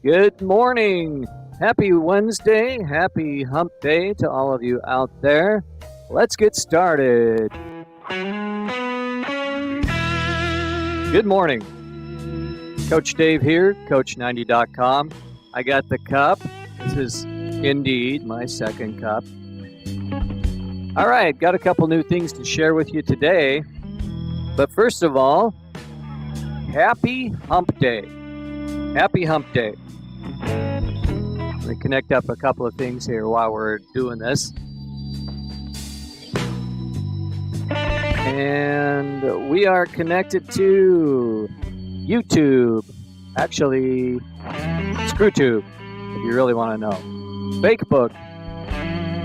Good morning. Happy Wednesday. Happy hump day to all of you out there. Let's get started. Good morning. Coach Dave here, Coach90.com. I got the cup. This is indeed my second cup. All right, got a couple new things to share with you today. But first of all, happy hump day. Happy hump day. Let me connect up a couple of things here while we're doing this. And we are connected to YouTube. Actually, ScrewTube, if you really want to know. Facebook,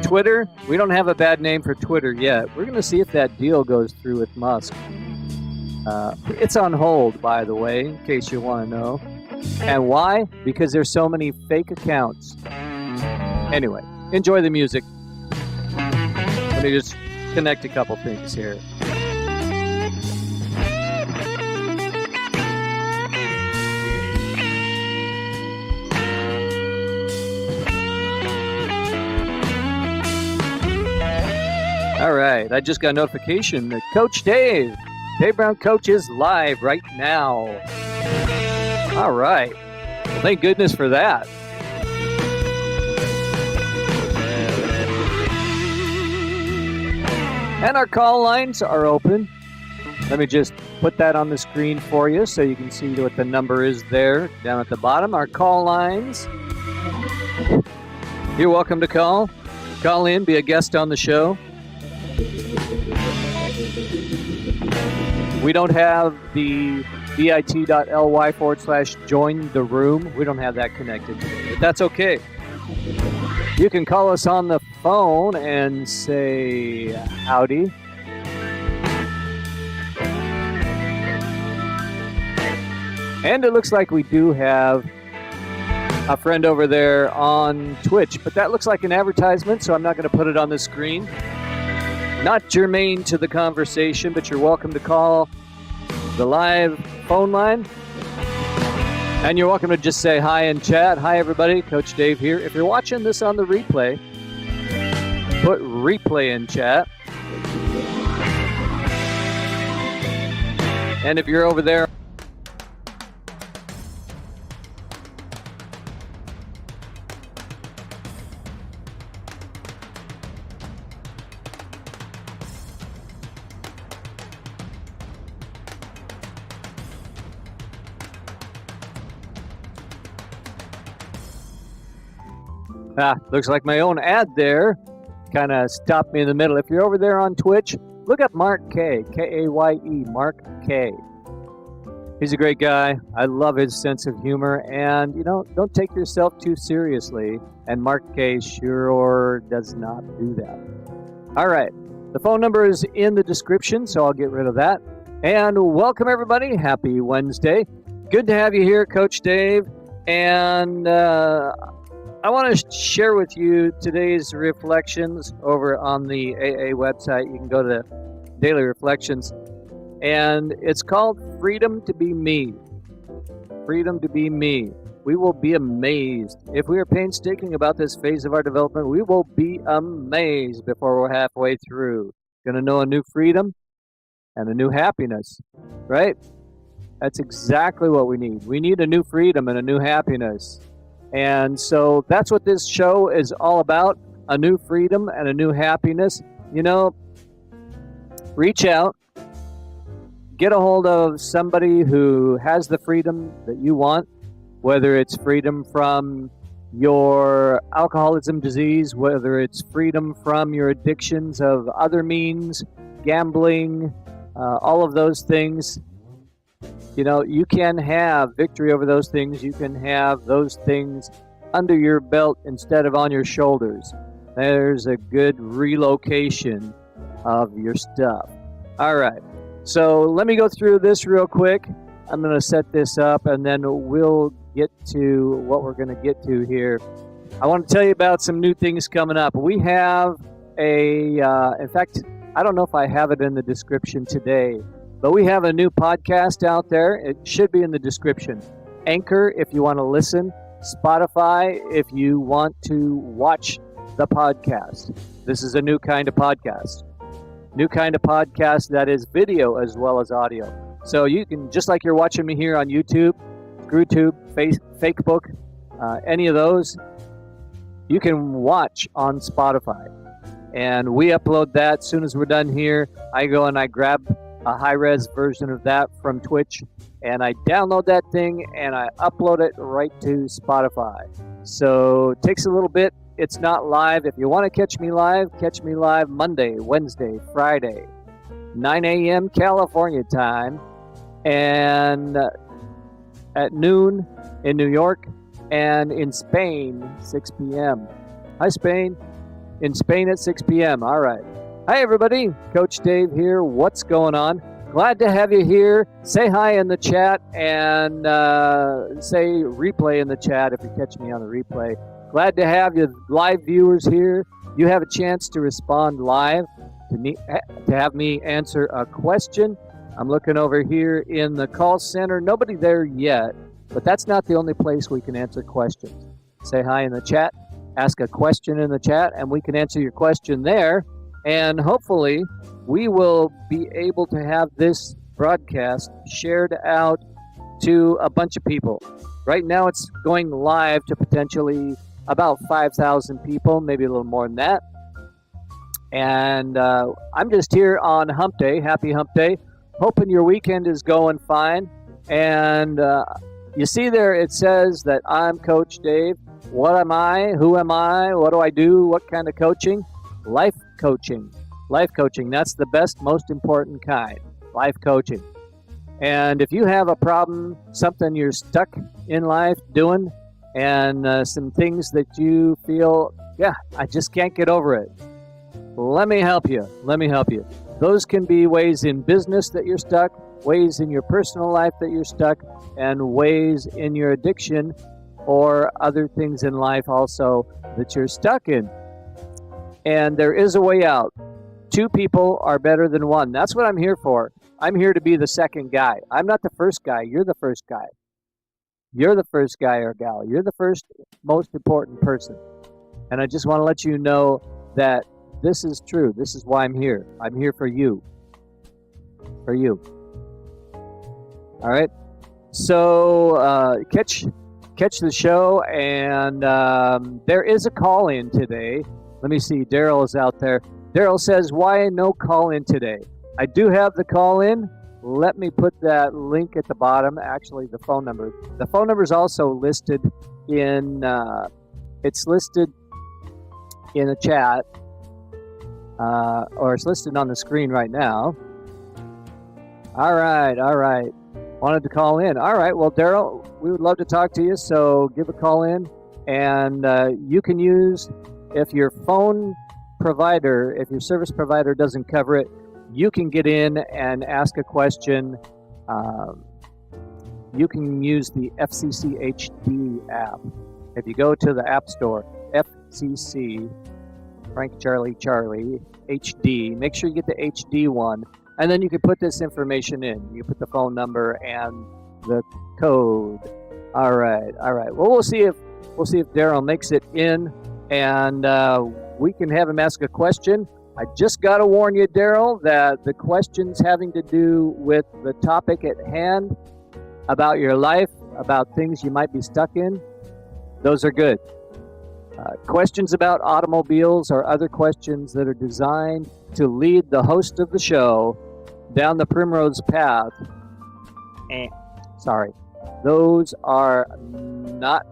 Twitter. We don't have a bad name for Twitter yet. We're going to see if that deal goes through with Musk. It's on hold, by the way, in case you want to know. And why? Because there's so many fake accounts. Anyway, enjoy the music. Let me just connect a couple things here. All right, I just got a notification that Coach Dave Brown Coach is live right now. All right. Well, thank goodness for that. And our call lines are open. Let me just put that on the screen for you so you can see what the number is there down at the bottom. Our call lines. You're welcome to call. Call in, be a guest on the show. We don't have the bit.ly/join the room. We don't have that connected today, but that's okay. You can call us on the phone and say howdy. And it looks like we do have a friend over there on Twitch, but that looks like an advertisement, so I'm not going to put it on the screen. Not germane to the conversation, but you're welcome to call the live phone line. And you're welcome to just say hi in chat. Hi, everybody. Coach Dave here. If you're watching this on the replay, put replay in chat. And if you're over there, looks like my own ad there kind of stopped me in the middle. If you're over there on Twitch, look up Mark K, K-A-Y-E, Mark K. He's a great guy. I love his sense of humor. And, don't take yourself too seriously. And Mark K sure does not do that. All right. The phone number is in the description, so I'll get rid of that. And welcome, everybody. Happy Wednesday. Good to have you here, Coach Dave. And I want to share with you today's reflections over on the AA website. You can go to Daily Reflections, and it's called Freedom to Be Me. Freedom to be me. We will be amazed. If we are painstaking about this phase of our development, we will be amazed before we're halfway through. Going to know a new freedom and a new happiness, right? That's exactly what we need. We need a new freedom and a new happiness. And so that's what this show is all about, a new freedom and a new happiness. Reach out, get a hold of somebody who has the freedom that you want, whether it's freedom from your alcoholism disease, whether it's freedom from your addictions of other means, gambling, all of those things. You can have victory over those things. You can have those things under your belt instead of on your shoulders. There's a good relocation of your stuff. All right. So let me go through this real quick. I'm going to set this up, and then we'll get to what we're going to get to here. I want to tell you about some new things coming up. We have in fact, I don't know if I have it in the description today, but we have a new podcast out there. It should be in the description. Anchor, if you want to listen. Spotify if you want to watch the podcast. This is a new kind of podcast. New kind of podcast that is video as well as audio. So you can, just like you're watching me here on YouTube, ScrewTube, Facebook, any of those, you can watch on Spotify. And we upload that as soon as we're done here. I go and I grab a high-res version of that from Twitch, and I download that thing and I upload it right to Spotify. So it takes a little bit. It's not live. If you want to catch me live Monday, Wednesday, Friday, 9 a.m. California time, and at noon in New York, and in Spain, 6 p.m. Hi, Spain. In Spain at 6 p.m. All right. Hi, everybody. Coach Dave here. What's going on? Glad to have you here. Say hi in the chat and say replay in the chat if you catch me on the replay. Glad to have you live viewers here. You have a chance to respond live, to have me answer a question. I'm looking over here in the call center. Nobody there yet, but that's not the only place we can answer questions. Say hi in the chat, ask a question in the chat, and we can answer your question there. And hopefully we will be able to have this broadcast shared out to a bunch of people. Right now it's going live to potentially about 5,000 people, maybe a little more than that. And I'm just here on Hump Day, Happy Hump Day, hoping your weekend is going fine. And you see there it says that I'm Coach Dave. What am I? Who am I? What do I do? What kind of coaching? Life coaching. Life coaching. That's the best, most important kind. Life coaching. And if you have a problem, something you're stuck in life doing, and some things that you feel, I just can't get over it. Let me help you. Let me help you. Those can be ways in business that you're stuck, ways in your personal life that you're stuck, and ways in your addiction or other things in life also that you're stuck in. And there is a way out. Two people are better than one. That's what I'm here for. I'm here to be the second guy. I'm not the first guy. You're the first guy. You're the first guy or gal. You're the first most important person. And I just want to let you know that this is true. This is why I'm here. I'm here for you. For you. All right? So catch the show, and there is a call-in today. Let me see. Daryl is out there. Daryl says, why no call-in today? I do have the call-in. Let me put that link at the bottom, actually the phone number. The phone number is also listed in, it's listed in a chat, or it's listed on the screen right now. All right. Wanted to call in. All right, well, Daryl, we would love to talk to you, so give a call in. And you can use, if your phone provider, if your service provider doesn't cover it, you can get in and ask a question. You can use the FCC HD app. If you go to the App Store, FCC, Frank Charlie Charlie, HD, make sure you get the HD one, and then you can put this information in. You put the phone number and the code. All right. Well, we'll see if Daryl makes it in, and we can have him ask a question. I just got to warn you, Daryl, that the questions having to do with the topic at hand, about your life, about things you might be stuck in, those are good. Questions about automobiles or other questions that are designed to lead the host of the show down the primrose path, those are not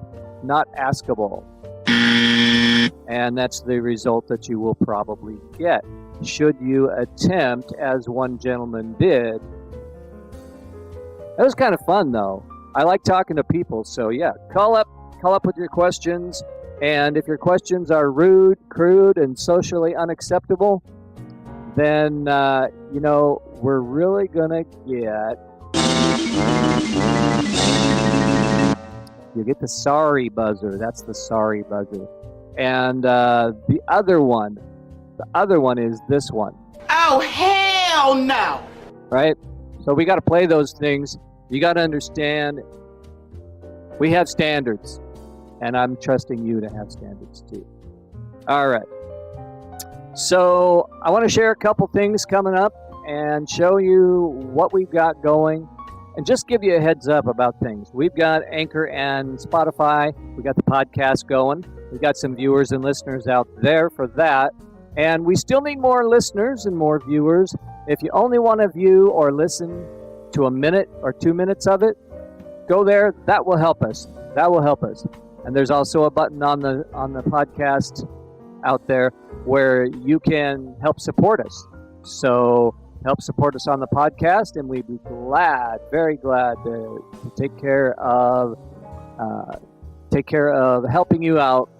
askable. And that's the result that you will probably get should you attempt, as one gentleman did. That was kind of fun, though. I like talking to people, so yeah, call up with your questions. And if your questions are rude, crude, and socially unacceptable, then we're really gonna get. You get the sorry buzzer. That's the sorry buzzer. And the other one is this one. Oh, hell no! Right? So we got to play those things. You got to understand, we have standards. and I'm trusting you to have standards too. All right. So I want to share a couple things coming up and show you what we've got going and just give you a heads up about things. We've got Anchor and Spotify. We got the podcast going. We've got some viewers and listeners out there for that. And we still need more listeners and more viewers. If you only want to view or listen to a minute or 2 minutes of it, go there. That will help us. That will help us. And there's also a button on the podcast out there where you can help support us. So help support us on the podcast, and we'd be glad, very glad to take care of helping you out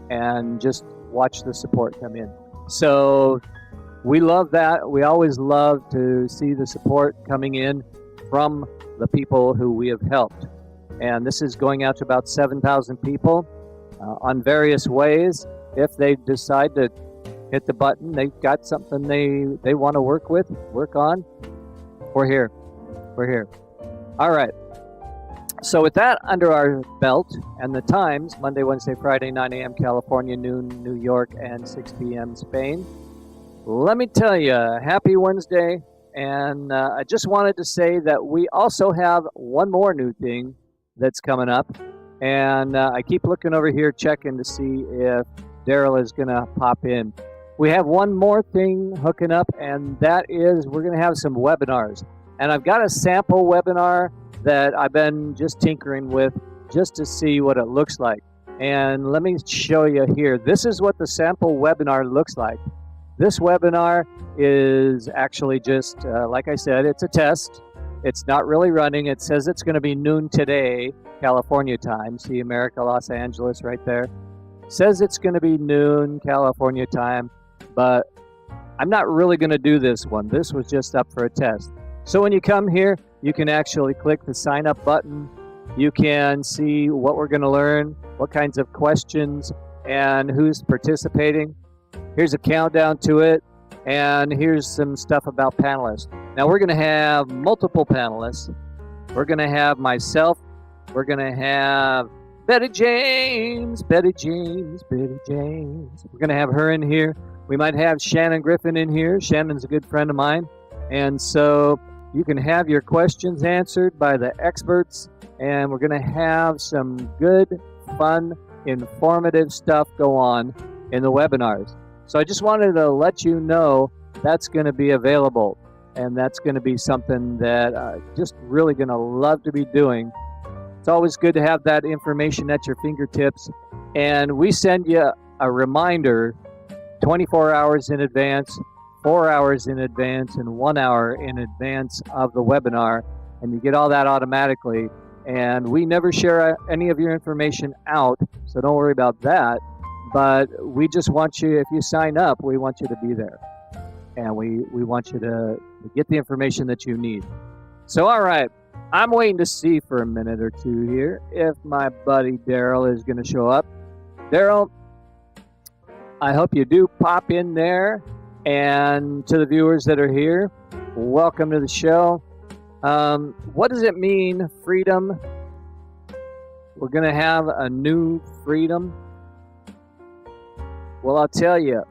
and just watch the support come in. So we love that. We always love to see the support coming in from the people who we have helped. And this is going out to about 7,000 people on various ways. If they decide to hit the button, they've got something they want to work on, we're here. All right. So with that under our belt and the times, Monday, Wednesday, Friday, 9 a.m. California, noon New York, and 6 p.m. Spain, let me tell you, happy Wednesday. And I just wanted to say that we also have one more new thing that's coming up. And I keep looking over here, checking to see if Daryl is going to pop in. We have one more thing hooking up, and that is we're going to have some webinars. And I've got a sample webinar that I've been just tinkering with just to see what it looks like. And let me show you here. This is what the sample webinar looks like. This webinar is actually just, like I said, it's a test. It's not really running. It says it's going to be noon today, California time. See America, Los Angeles right there. Says it's going to be noon California time, but I'm not really going to do this one. This was just up for a test. So when you come here, you can actually click the sign up button. You can see what we're going to learn, what kinds of questions, and who's participating. Here's a countdown to it, and here's some stuff about panelists. Now we're going to have multiple panelists. We're going to have myself. We're going to have Betty James. We're going to have her in here. We might have Shannon Griffin in here. Shannon's a good friend of mine. And so you can have your questions answered by the experts. And we're going to have some good, fun, informative stuff go on in the webinars. So I just wanted to let you know that's going to be available. And that's going to be something that I'm just really going to love to be doing. It's always good to have that information at your fingertips. And we send you a reminder 24 hours in advance, 4 hours in advance, and 1 hour in advance of the webinar. And you get all that automatically. And we never share any of your information out, so don't worry about that. But we just want you, if you sign up, we want you to be there. And we want you to get the information that you need. So, all right. I'm waiting to see for a minute or two here if my buddy Daryl is going to show up. Daryl, I hope you do pop in there. And to the viewers that are here, welcome to the show. What does it mean, freedom? We're going to have a new freedom. Well, I'll tell you.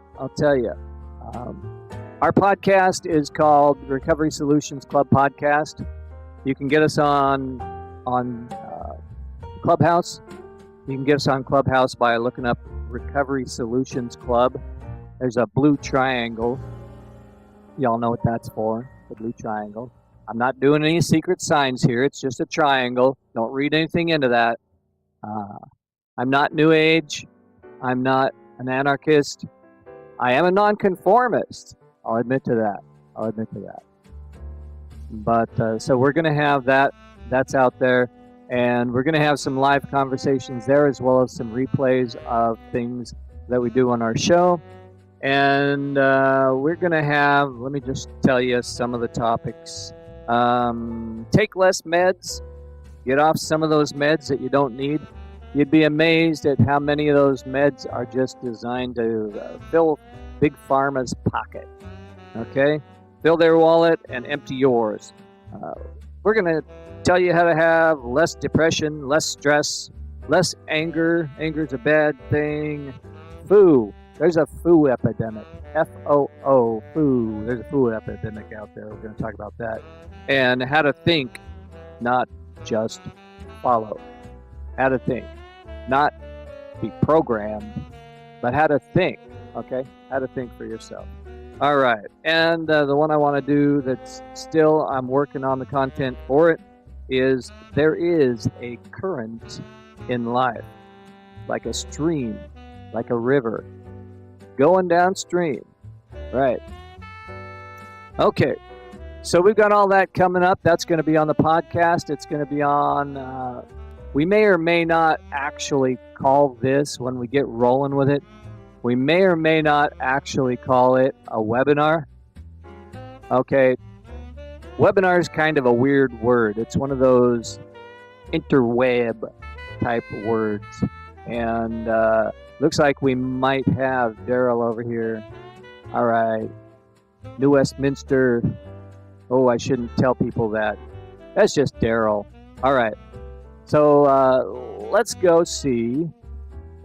Our podcast is called Recovery Solutions Club Podcast. You can get us on Clubhouse. You can get us on Clubhouse by looking up Recovery Solutions Club. There's a blue triangle. Y'all know what that's for, the blue triangle. I'm not doing any secret signs here. It's just a triangle. Don't read anything into that. I'm not New Age. I'm not an anarchist. I am a nonconformist. I'll admit to that. But so we're going to have that. That's out there. And we're going to have some live conversations there as well as some replays of things that we do on our show. And we're going to have, let me just tell you some of the topics. Take less meds. Get off some of those meds that you don't need. You'd be amazed at how many of those meds are just designed to fill Big Pharma's pocket. Okay? Fill their wallet and empty yours. We're going to tell you how to have less depression, less stress, Less anger. Anger's a bad thing. Foo. There's a foo epidemic. F-O-O, foo. There's a foo epidemic out there. We're going to talk about that. And how to think, not just follow. How to think, not be programmed, but how to think, okay? How to think for yourself. All right. And the one I want to do that's still, I'm working on the content for it, is there is a current in life, like a stream, like a river, going downstream. Right. Okay. So we've got all that coming up. That's going to be on the podcast. It's going to be on, we may or may not actually call this when we get rolling with it. We may or may not actually call it a webinar. Okay. Webinar is kind of a weird word. It's one of those interweb type words. And looks like we might have Daryl over here. All right. New Westminster. Oh, I shouldn't tell people that. That's just Daryl. All right. So let's go see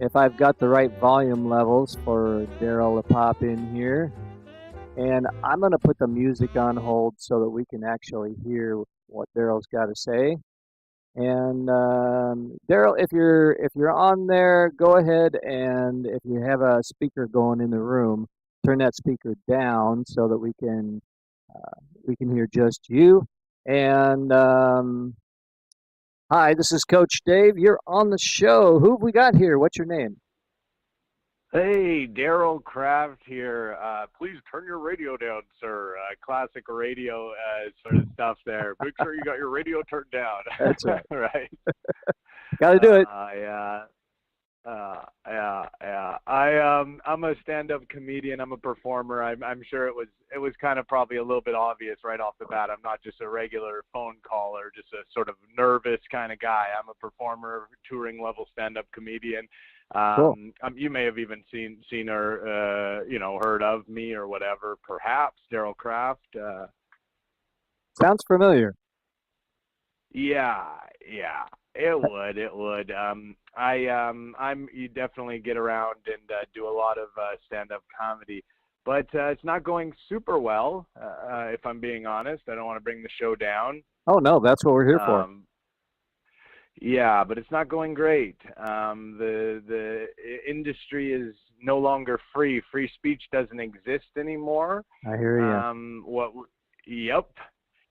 if I've got the right volume levels for Daryl to pop in here. And I'm going to put the music on hold so that we can actually hear what Daryl's got to say. And Daryl, if you're on there, go ahead, and if you have a speaker going in the room, turn that speaker down so that we can hear just you. And hi, this is Coach Dave. You're on the show. Who have we got here? What's your name? Hey, Daryl Kraft here. Please turn your radio down, sir. Classic radio sort of stuff there. Make sure you got your radio turned down. That's right. Right. Got to do it. Yeah. I'm a stand-up comedian. I'm a performer. I'm sure it was kind of probably a little bit obvious right off the bat. I'm not just a regular phone caller, just a sort of nervous kind of guy. I'm a performer, touring level stand-up comedian. Cool. You may have even seen or heard of me or whatever. Perhaps Daryl Kraft. Sounds familiar. Yeah. It would. You definitely get around and do a lot of stand-up comedy, but it's not going super well. If I'm being honest, I don't want to bring the show down. Oh no, that's what we're here for. Yeah, but it's not going great. The industry is no longer free. Free speech doesn't exist anymore. I hear you. Yep.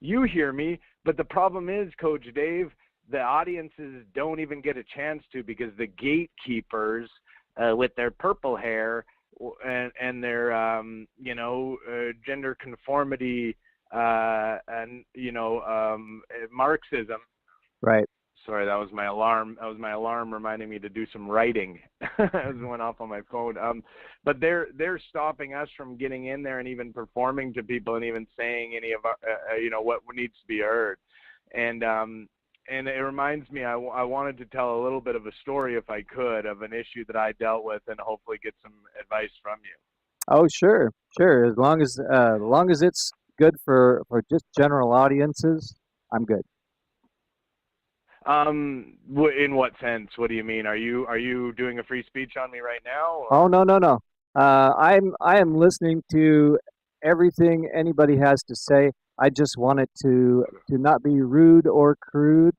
You hear me, but the problem is, Coach Dave, the audiences don't even get a chance to, because the gatekeepers with their purple hair and their gender conformity and Marxism. Right. Sorry, that was my alarm. That was my alarm reminding me to do some writing. It went off on my phone. But they're stopping us from getting in there and even performing to people and even saying any of our, what needs to be heard. And it reminds me, I wanted to tell a little bit of a story, if I could, of an issue that I dealt with, and hopefully get some advice from you. Oh, sure. As long as it's good for just general audiences, I'm good. In what sense? What do you mean? Are you doing a free speech on me right now? Or? Oh no. I am listening to everything anybody has to say. I just want it to not be rude or crude,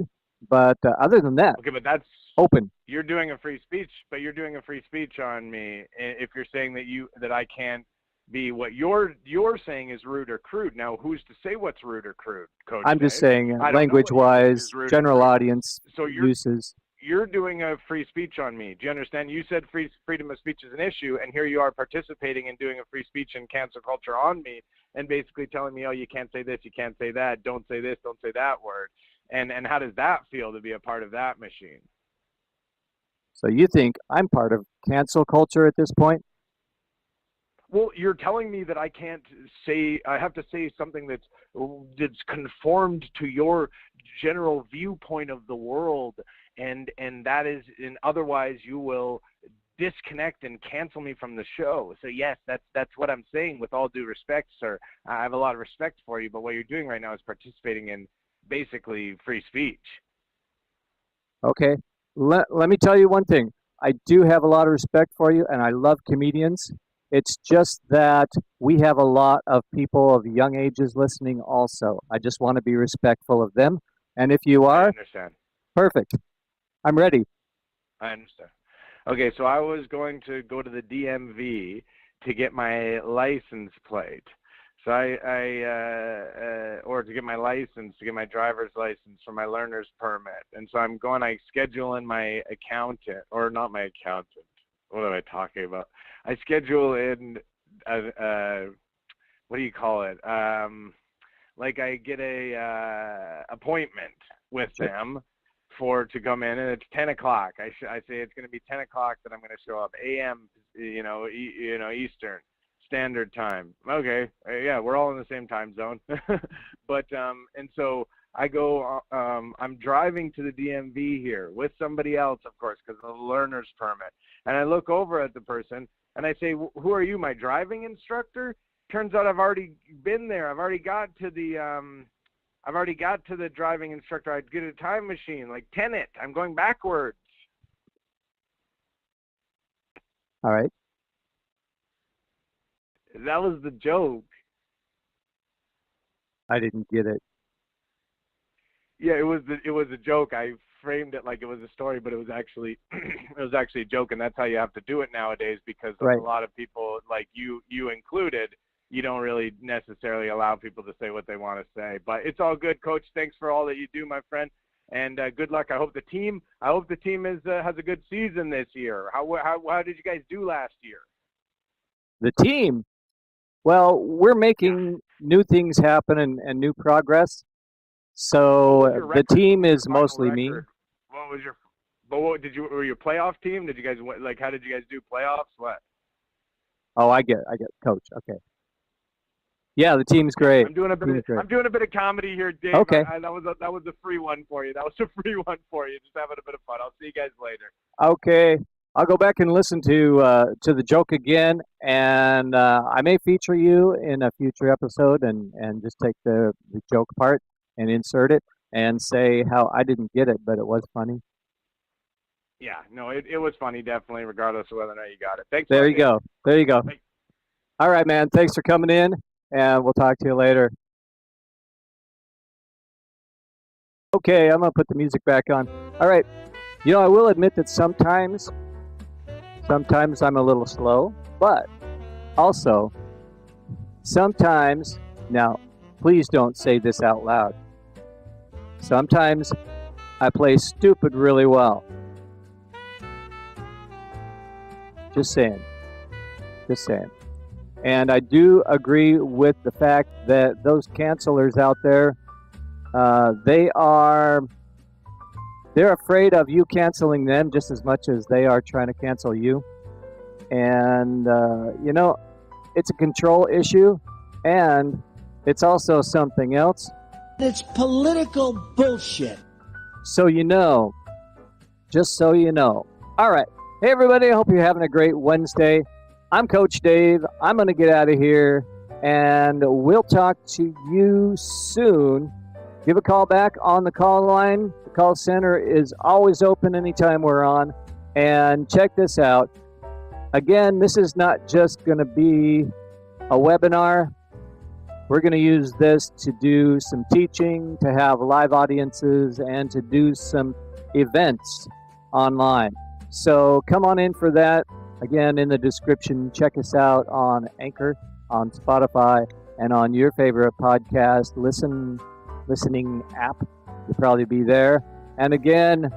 but other than that, okay. But that's open. You're doing a free speech, but you're doing a free speech on me if you're saying that I can't be what you're saying is rude or crude. Now, who's to say what's rude or crude, Coach? I'm just saying, language-wise, general audience uses. You're doing a free speech on me. Do you understand? You said freedom of speech is an issue, and here you are participating in doing a free speech and cancel culture on me, and basically telling me, oh, you can't say this, you can't say that, don't say this, don't say that word. And how does that feel to be a part of that machine? So you think I'm part of cancel culture at this point? Well, you're telling me that I have to say something that's conformed to your general viewpoint of the world, and that is, and otherwise you will disconnect and cancel me from the show. So yes, that's what I'm saying, with all due respect, sir. I have a lot of respect for you, but what you're doing right now is participating in basically free speech. Okay. let me tell you one thing. I do have a lot of respect for you, and I love comedians. It's just that we have a lot of people of young ages listening also. I just want to be respectful of them. And if you I are, understand. perfect. I'm ready. I understand. Okay, so I was going to go to the DMV to get my license plate. So or to get my license, to get my driver's license for my learner's permit. And so I schedule in my accountant, or not my accountant. What am I talking about? I schedule in, what do you call it? Like I get a appointment with them to come in, and it's 10 o'clock. I say it's going to be 10 o'clock that I'm going to show up, a.m. Eastern Standard Time. Okay, yeah, we're all in the same time zone. But and so I go. I'm driving to the DMV here with somebody else, of course, because of the learner's permit. And I look over at the person and I say, "Who are you? My driving instructor?" Turns out I've already been there. I've already got to the driving instructor. I'd get a time machine, like Tenet. I'm going backwards. All right. That was the joke. I didn't get it. Yeah, it was a joke. I framed it like it was a story, but it was actually a joke, and that's how you have to do it nowadays, because Right. a lot of people, like you included, you don't really necessarily allow people to say what they want to say. But it's all good, Coach. Thanks for all that you do, my friend, and good luck. I hope the team has a good season this year. How did you guys do last year? The team. Well, we're making new things happen and new progress. So the team is mostly me. What was your? But were you a playoff team? Did you guys like? How did you guys do playoffs? What? Oh, I get, Coach. Okay. Yeah, the team's great. I'm doing a bit of comedy here, Dave. Okay. That was a free one for you. Just having a bit of fun. I'll see you guys later. Okay. I'll go back and listen to the joke again, and I may feature you in a future episode and just take the joke part and insert it and say how I didn't get it, but it was funny. Yeah, no, it was funny, definitely, regardless of whether or not you got it. Thanks. There you go. There you go. Bye. All right, man. Thanks for coming in, and we'll talk to you later. Okay, I'm going to put the music back on. All right. I will admit that sometimes I'm a little slow, but also sometimes, now, please don't say this out loud. Sometimes I play stupid really well. Just saying. And I do agree with the fact that those cancelers out there, they're afraid of you canceling them just as much as they are trying to cancel you. And, it's a control issue, and it's also something else. It's political bullshit. So just so you know. All right. Hey, everybody. I hope you're having a great Wednesday. I'm Coach Dave. I'm going to get out of here, and we'll talk to you soon. Give a call back on the call line. The call center is always open anytime we're on. And check this out. Again, this is not just going to be a webinar. We're going to use this to do some teaching, to have live audiences, and to do some events online. So come on in for that. Again, in the description, check us out on Anchor, on Spotify, and on your favorite podcast listening app. You'll probably be there. And again,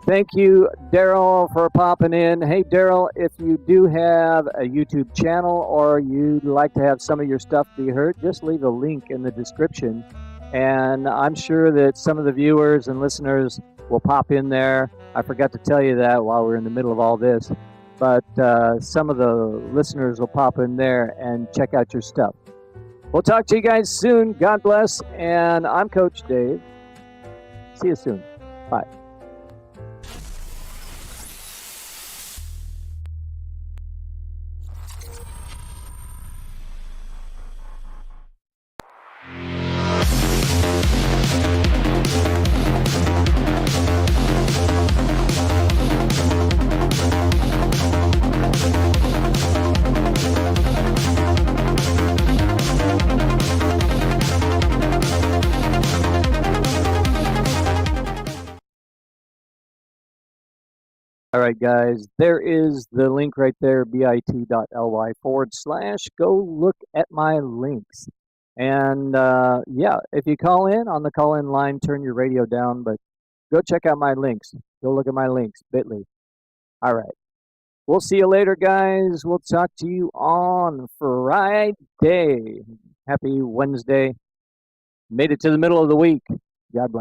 thank you, Daryl, for popping in. Hey, Daryl, if you do have a YouTube channel or you'd like to have some of your stuff be heard, just leave a link in the description. And I'm sure that some of the viewers and listeners will pop in there. I forgot to tell you that while we're in the middle of all this. But some of the listeners will pop in there and check out your stuff. We'll talk to you guys soon. God bless. And I'm Coach Dave. See you soon. Bye. All right, guys, there is the link right there, bit.ly/. Go look at my links. And yeah, if you call in on the call in line, turn your radio down, but go check out my links. Go look at my links, bit.ly. All right. We'll see you later, guys. We'll talk to you on Friday. Happy Wednesday. Made it to the middle of the week. God bless.